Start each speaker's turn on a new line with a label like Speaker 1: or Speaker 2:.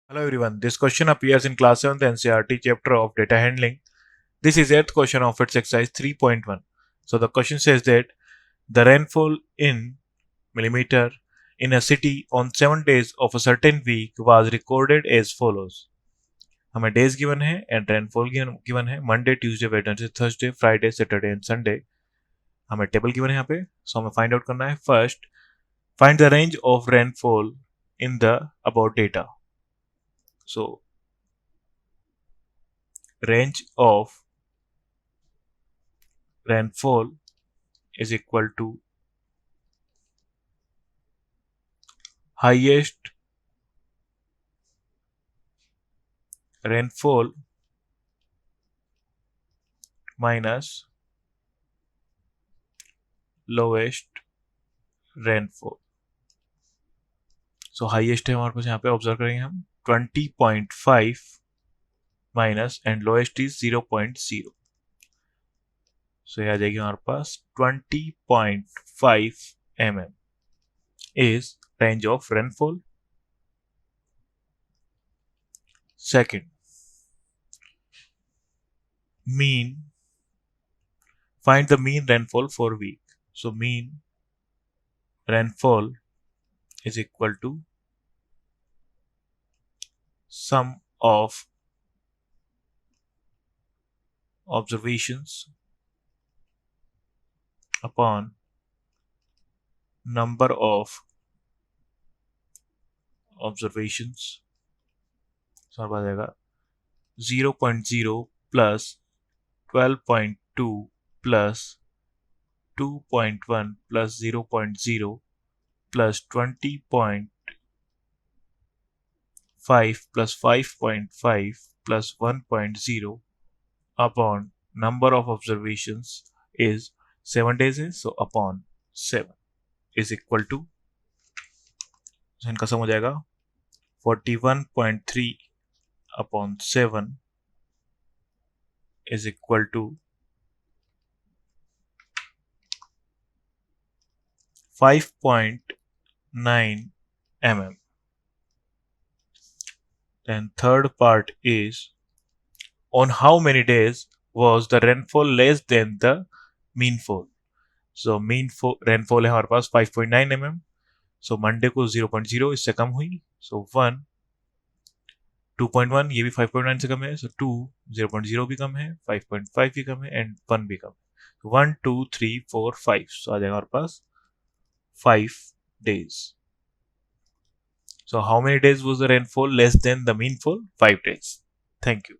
Speaker 1: Hello everyone, this question appears in class 7th NCERT chapter of data handling. This is 8th question of its exercise 3.1. So the question says that the rainfall in millimeter in a city on 7 days of a certain week was recorded as follows. हमें days given है and rainfall given है Monday, Tuesday, Wednesday, Thursday, Friday, Saturday and Sunday. हमें table given है यहाँ पे, so हमें find out करना है. First, find the range of rainfall in the above data. So range of rainfall is equal to highest rainfall minus lowest rainfall. So highest है हमारे पास यहाँ पे ऑब्जर्व करेंगे हम 20.5 माइनस एंड लोएस्ट इज 0.0. सो ये आ जाएगी हमारे पास 20.5 mm is range of rainfall. Second, mean, find the mean rainfall for week. So mean rainfall is equal to sum of observations upon number of observations. So हमारे पास आएगा 0.0 plus 12.2 plus 2.1 plus 0.0 plus 20.5 plus 5.5 plus 1.0 upon number of observations is 7 days है, so upon 7 is equal to, so इनका सम हो जाएगा 41.3 upon 7 is equal to 5.9 mm. Then third part is on how many days was the rainfall less than the mean fall. So mean rainfall है हमारे पास 5.9 mm. So Monday को 0.0 इससे कम हुई. So 1, 2.1 ये भी 5.9 से कम है. So 2, 0.0 भी कम है, 5.5 भी कम है and 1 भी कम है. 1, 2, 3, 4, 5. So आ जाएगा हमारे पास 5 days. So how many days was the rainfall less than the mean fall? 5 days. Thank you.